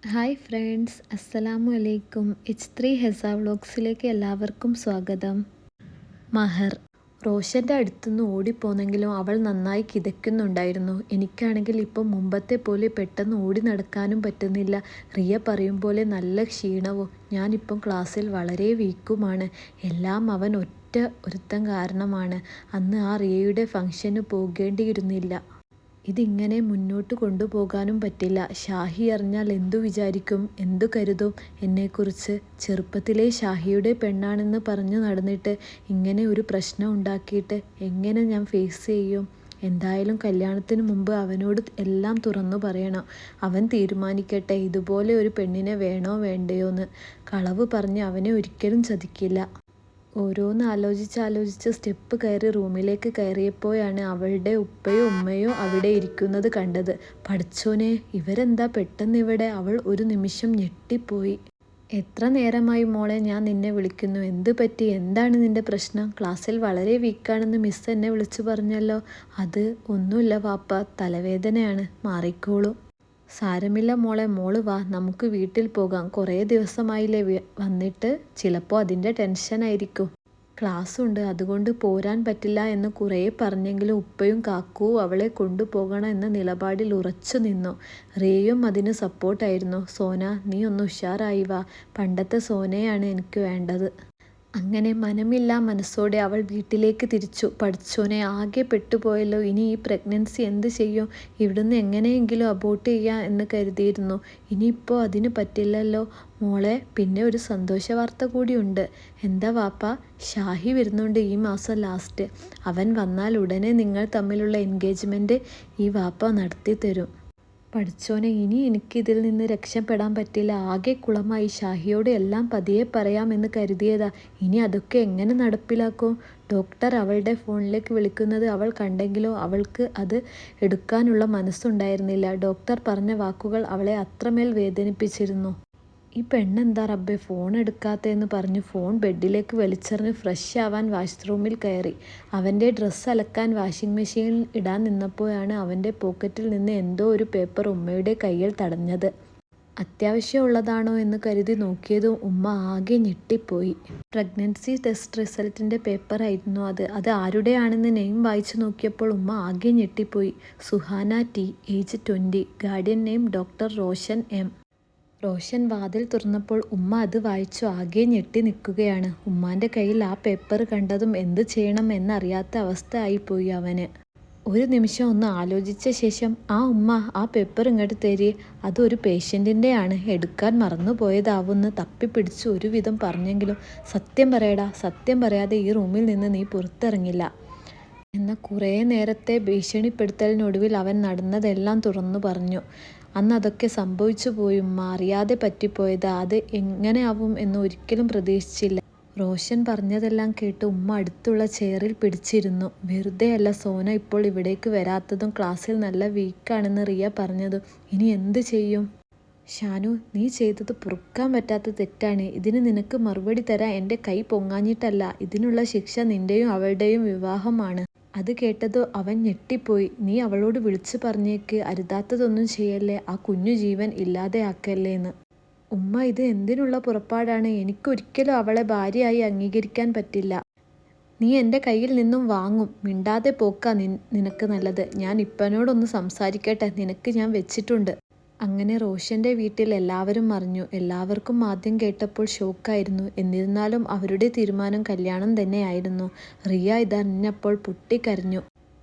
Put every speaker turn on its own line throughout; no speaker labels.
Hi friends, അസ്സലാമു അലൈക്കും. H3 Hesa വ്ളോഗ്സിലേക്ക് എല്ലാവർക്കും സ്വാഗതം. മഹർ റോഷൻ്റെ അടുത്തുനിന്ന് ഓടിപ്പോന്നെങ്കിലും അവൾ നന്നായി കിതയ്ക്കുന്നുണ്ടായിരുന്നു. എനിക്കാണെങ്കിൽ ഇപ്പം മുമ്പത്തെ പോലെ പെട്ടെന്ന് ഓടി നടക്കാനും പറ്റുന്നില്ല. റിയ പറയും പോലെ നല്ല ക്ഷീണവും. ഞാനിപ്പം ക്ലാസ്സിൽ വളരെ വീക്കുമാണ്. എല്ലാം അവൻ ഒറ്റ ഒരുത്തൻ കാരണമാണ്. അന്ന് ആ റിയയുടെ ഫംഗ്ഷന് പോകേണ്ടിയിരുന്നില്ല. ഇതിങ്ങനെ മുന്നോട്ട് കൊണ്ടുപോകാനും പറ്റില്ല. ഷാഹി അറിഞ്ഞാൽ എന്തു വിചാരിക്കും, എന്തു കരുതും എന്നെക്കുറിച്ച്? ചെറുപ്പത്തിലേ ഷാഹിയുടെ പെണ്ണാണെന്ന് പറഞ്ഞു നടന്നിട്ട് ഇങ്ങനെ ഒരു പ്രശ്നം ഉണ്ടാക്കിയിട്ട് എങ്ങനെ ഞാൻ ഫേസ് ചെയ്യും? എന്തായാലും കല്യാണത്തിന് മുമ്പ് അവനോട് എല്ലാം തുറന്നു പറയണം. അവൻ തീരുമാനിക്കട്ടെ ഇതുപോലെ ഒരു പെണ്ണിനെ വേണോ വേണ്ടയോന്ന്. കളവ് പറഞ്ഞ് അവനെ ഒരിക്കലും ചതിക്കില്ല. ഓരോന്ന് ആലോചിച്ച് സ്റ്റെപ്പ് കയറി റൂമിലേക്ക് കയറിയപ്പോഴാണ് അവളുടെ ഉപ്പയോ ഉമ്മയോ അവിടെ ഇരിക്കുന്നത് കണ്ടത്. പടച്ചോനെ, ഇവരെന്താ പെട്ടെന്നിവിടെ? അവൾ ഒരു നിമിഷം ഞെട്ടിപ്പോയി. എത്ര നേരമായി മോളെ ഞാൻ നിന്നെ വിളിക്കുന്നു. എന്ത് പറ്റി? എന്താണ് നിന്റെ പ്രശ്നം? ക്ലാസ്സിൽ വളരെ വീക്കാണെന്ന് മിസ് എന്നെ വിളിച്ചു പറഞ്ഞല്ലോ. അത് ഒന്നുമില്ല വാപ്പ, തലവേദനയാണ്, മാറിക്കോളൂ. സാരമില്ല മോളെ, മോള് വാ, നമുക്ക് വീട്ടിൽ പോകാം. കുറേ ദിവസമായില്ലേ വന്നിട്ട്. ചിലപ്പോൾ അതിൻ്റെ ടെൻഷനായിരിക്കും. ക്ലാസ്സുണ്ട്, അതുകൊണ്ട് പോരാൻ പറ്റില്ല എന്ന് കുറേ പറഞ്ഞെങ്കിലും ഉപ്പയും കാക്കുവും അവളെ കൊണ്ടുപോകണം എന്ന നിലപാടിൽ ഉറച്ചു നിന്നു. റിയയും അതിന് സപ്പോർട്ടായിരുന്നു. സോന, നീ ഒന്ന് ഉഷാറായി വാ, പണ്ടത്തെ സോനയാണ് എനിക്ക് വേണ്ടത്. അങ്ങനെ മനമില്ലാ മനസ്സോടെ അവൾ വീട്ടിലേക്ക് തിരിച്ചു. പഠിച്ചോനെ, ആകെ പെട്ടുപോയല്ലോ. ഇനി ഈ പ്രഗ്നൻസി എന്ത് ചെയ്യും? ഇവിടുന്ന് എങ്ങനെയെങ്കിലും അബോർട്ട് ചെയ്യാം എന്ന് കരുതിയിരുന്നു. ഇനിയിപ്പോൾ അതിന് പറ്റില്ലല്ലോ മോളെ. പിന്നെ ഒരു സന്തോഷ വാർത്ത കൂടിയുണ്ട്. എന്താ വാപ്പ? ഷാഹി വരുന്നുണ്ട് ഈ മാസം ലാസ്റ്റ്. അവൻ വന്നാൽ ഉടനെ നിങ്ങൾ തമ്മിലുള്ള എൻഗേജ്മെൻറ്റ് ഈ വാപ്പ നടത്തി തരും. പഠിച്ചോനെ, ഇനി എനിക്കിതിൽ നിന്ന് രക്ഷപ്പെടാൻ പറ്റില്ല. ആകെ കുളമായി. ഷാഹിയോട് എല്ലാം പതിയെ പറയാമെന്ന് കരുതിയതാ. ഇനി അതൊക്കെ എങ്ങനെ നടപ്പിലാക്കും? ഡോക്ടർ അവളുടെ ഫോണിലേക്ക് വിളിക്കുന്നത് അവൾ കണ്ടെങ്കിലോ? അവൾക്ക് അത് എടുക്കാനുള്ള മനസ്സുണ്ടായിരുന്നില്ല. ഡോക്ടർ പറഞ്ഞ വാക്കുകൾ അവളെ അത്രമേൽ വേദനിപ്പിച്ചിരുന്നു. ഈ പെണ്ണെന്താ റബ്ബെ ഫോൺ എടുക്കാത്തതെന്ന് പറഞ്ഞ് ഫോൺ ബെഡിലേക്ക് വലിച്ചെറിഞ്ഞ് ഫ്രഷ് ആവാൻ വാഷ്റൂമിൽ കയറി. അവൻ്റെ ഡ്രസ്സ് അലക്കാൻ വാഷിംഗ് മെഷീനിൽ ഇടാൻ നിന്നപ്പോഴാണ് അവൻ്റെ പോക്കറ്റിൽ നിന്ന് എന്തോ ഒരു പേപ്പർ ഉമ്മയുടെ കയ്യിൽ തടഞ്ഞത്. അത്യാവശ്യമുള്ളതാണോ എന്ന് കരുതി നോക്കിയതും ഉമ്മ ആകെ ഞെട്ടിപ്പോയി. പ്രഗ്നൻസി ടെസ്റ്റ് റിസൾട്ടിൻ്റെ പേപ്പറായിരുന്നു അത്. അത് ആരുടെയാണെന്ന് നെയിം വായിച്ചു നോക്കിയപ്പോൾ ഉമ്മ ആകെ ഞെട്ടിപ്പോയി. Suhana T, age 20, guardian name doctor Roshan M. Roshan വാതിൽ തുറന്നപ്പോൾ ഉമ്മ അത് വായിച്ചു ആകെ ഞെട്ടി നിൽക്കുകയാണ്. ഉമ്മാൻ്റെ കയ്യിൽ ആ പേപ്പർ കണ്ടതും എന്ത് ചെയ്യണം എന്നറിയാത്ത അവസ്ഥ ആയിപ്പോയി അവന്. ഒരു നിമിഷം ഒന്ന് ആലോചിച്ച ശേഷം, ആ ഉമ്മ, ആ പേപ്പർ ഇങ്ങോട്ട് തരി. അതൊരു പേഷ്യൻറ്റിൻ്റെ ആണ്, എടുക്കാൻ മറന്നുപോയതാവുമെന്ന് തപ്പിപ്പിടിച്ച് ഒരുവിധം പറഞ്ഞെങ്കിലും സത്യം പറയടാ, സത്യം പറയാതെ ഈ റൂമിൽ നിന്ന് നീ പുറത്തിറങ്ങില്ല എന്ന കുറേ നേരത്തെ ഭീഷണിപ്പെടുത്തലിനൊടുവിൽ അവൻ നടന്നതെല്ലാം തുറന്നു പറഞ്ഞു. അന്ന് അതൊക്കെ സംഭവിച്ചു പോയി ഉമ്മ, അറിയാതെ പറ്റിപ്പോയതാ. അത് എങ്ങനെ ആവും എന്ന് ഒരിക്കലും പ്രതീക്ഷിച്ചില്ല. റോഷൻ പറഞ്ഞതെല്ലാം കേട്ട് ഉമ്മ അടുത്തുള്ള ചെയറിൽ പിടിച്ചിരുന്നു. വെറുതെ അല്ല സോന ഇപ്പോൾ ഇവിടേക്ക് വരാത്തതും ക്ലാസ്സിൽ നല്ല വീക്കാണെന്ന് റിയ പറഞ്ഞതും. ഇനി എന്ത് ചെയ്യും? ഷാനു, നീ ചെയ്തത് പൊറുക്കാൻ പറ്റാത്ത തെറ്റാണ്. ഇതിന് നിനക്ക് മറുപടി തരാൻ എൻ്റെ കൈ പൊങ്ങാഞ്ഞിട്ടല്ല. ഇതിനുള്ള ശിക്ഷ നിൻ്റെയും അവളുടെയും വിവാഹമാണ്. അത് കേട്ടതോ അവൻ ഞെട്ടിപ്പോയി. നീ അവളോട് വിളിച്ചു പറഞ്ഞേക്ക്, അരുതാത്തതൊന്നും ചെയ്യല്ലേ, ആ കുഞ്ഞു ജീവൻ ഇല്ലാതെയാക്കല്ലേ എന്ന്. ഉമ്മ, ഇത് എന്തിനുള്ള പുറപ്പാടാണ്? എനിക്കൊരിക്കലും അവളെ ഭാര്യയായി അംഗീകരിക്കാൻ പറ്റില്ല. നീ എൻ്റെ കയ്യിൽ നിന്നും വാങ്ങും. മിണ്ടാതെ പോക്കാ നിനക്ക് നല്ലത്. ഞാൻ ഇപ്പനോടൊന്ന് സംസാരിക്കട്ടെ, നിനക്ക് ഞാൻ വെച്ചിട്ടുണ്ട്. അങ്ങനെ റോഷൻ്റെ വീട്ടിൽ എല്ലാവരും അറിഞ്ഞു. എല്ലാവർക്കും ആദ്യം കേട്ടപ്പോൾ ഷോക്കായിരുന്നു. എന്നിരുന്നാലും അവരുടെ തീരുമാനം കല്യാണം തന്നെയായിരുന്നു. റിയ ഇതറിഞ്ഞപ്പോൾ പൊട്ടിക്കരഞ്ഞു.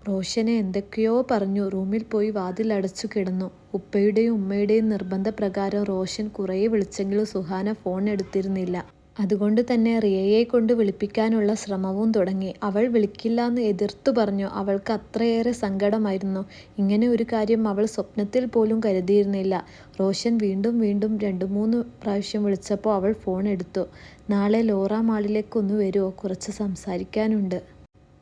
റോഷനെ എന്തൊക്കെയോ പറഞ്ഞു. റൂമിൽ പോയി വാതിൽ അടച്ചു കിടന്നു. ഉപ്പയുടെയും ഉമ്മയുടെയും നിർബന്ധപ്രകാരം റോഷൻ കുറേ വിളിച്ചെങ്കിലും സുഹാന ഫോൺ എടുത്തിരുന്നില്ല. അതുകൊണ്ട് തന്നെ റിയയെ കൊണ്ട് വിളിപ്പിക്കാനുള്ള ശ്രമവും തുടങ്ങി. അവൾ വിളിക്കില്ലാന്ന് എതിർത്തു പറഞ്ഞു. അവൾക്ക് അത്രയേറെ സങ്കടമായിരുന്നു. ഇങ്ങനെ ഒരു കാര്യം അവൾ സ്വപ്നത്തിൽ പോലും കരുതിയിരുന്നില്ല. റോഷൻ വീണ്ടും 2-3 പ്രാവശ്യം വിളിച്ചപ്പോൾ അവൾ ഫോൺ എടുത്തു. നാളെ ലോറ മാളിലേക്ക് ഒന്ന് വരുമോ? കുറച്ച് സംസാരിക്കാനുണ്ട്.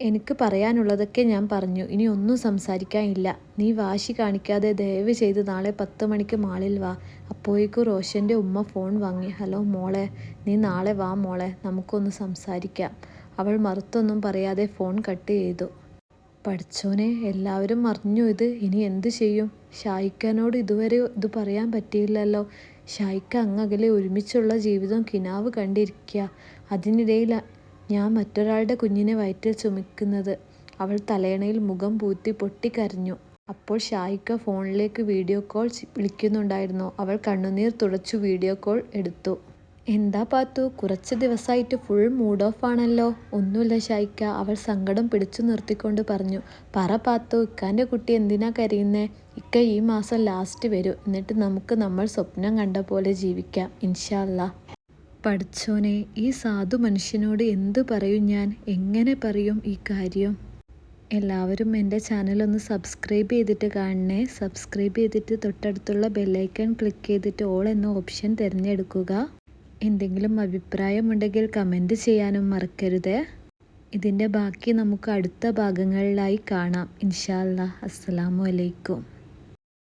എനിക്ക് പറയാനുള്ളതൊക്കെ ഞാൻ പറഞ്ഞു. ഇനി ഒന്നും സംസാരിക്കാനില്ല. നീ വാശി കാണിക്കാതെ ദയവ് ചെയ്ത് നാളെ 10 മണിക്ക് മാളിൽ വാ. അപ്പോഴേക്കും റോഷൻ്റെ ഉമ്മ ഫോൺ വാങ്ങി. ഹലോ മോളെ, നീ നാളെ വാ മോളെ, നമുക്കൊന്ന് സംസാരിക്കാം. അവൾ മറുത്തൊന്നും പറയാതെ ഫോൺ കട്ട് ചെയ്തു. പഠിച്ചോനെ, എല്ലാവരും അറിഞ്ഞു ഇത്. ഇനി എന്ത് ചെയ്യും? ഷായിഖാനോട് ഇതുവരെ ഇത് പറയാൻ പറ്റിയില്ലല്ലോ. ഷായിഖ അങ്ങകലെ ഒരുമിച്ചുള്ള ജീവിതം കിനാവ് കണ്ടിരിക്കുക. അതിനിടയിൽ ഞാൻ മറ്റൊരാളുടെ കുഞ്ഞിനെ വയറ്റിൽ ചുമക്കുന്നത്. അവൾ തലയണയിൽ മുഖം പൂത്തി പൊട്ടിക്കരഞ്ഞു. അപ്പോൾ ഷായിഖ ഫോണിലേക്ക് വീഡിയോ കോൾ വിളിക്കുന്നുണ്ടായിരുന്നു. അവൾ കണ്ണുനീർ തുടച്ചു വീഡിയോ കോൾ എടുത്തു. എന്താ പാത്തു, കുറച്ച് ദിവസമായിട്ട് ഫുൾ മൂഡ് ഓഫ് ആണല്ലോ? ഒന്നുമില്ല ഷായിക്ക, അവൾ സങ്കടം പിടിച്ചു നിർത്തിക്കൊണ്ട് പറഞ്ഞു. പറ പാത്തു, ഇക്കാൻ്റെ കുട്ടി എന്തിനാ കരയുന്നേ? ഇക്ക ഈ മാസം ലാസ്റ്റ് വരും. എന്നിട്ട് നമുക്ക് നമ്മൾ സ്വപ്നം കണ്ട പോലെ ജീവിക്കാം ഇൻഷാ അല്ലാ. പഠിച്ചോനെ, ഈ സാധു മനുഷ്യനോട് എന്തു പറയും ഞാൻ? എങ്ങനെ പറയും ഈ കാര്യം? എല്ലാവരും എൻ്റെ ചാനലൊന്ന് സബ്സ്ക്രൈബ് ചെയ്തിട്ട് കാണണേ. സബ്സ്ക്രൈബ് ചെയ്തിട്ട് തൊട്ടടുത്തുള്ള ബെല്ലൈക്കൺ ക്ലിക്ക് ചെയ്തിട്ട് ഓൾ എന്ന ഓപ്ഷൻ തിരഞ്ഞെടുക്കുക. എന്തെങ്കിലും അഭിപ്രായമുണ്ടെങ്കിൽ കമൻറ്റ് ചെയ്യാനും മറക്കരുത്. ഇതിൻ്റെ ബാക്കി നമുക്ക് അടുത്ത ഭാഗങ്ങളിലായി കാണാം ഇൻഷാ അല്ലാ. അസ്സലാമു അലൈക്കും.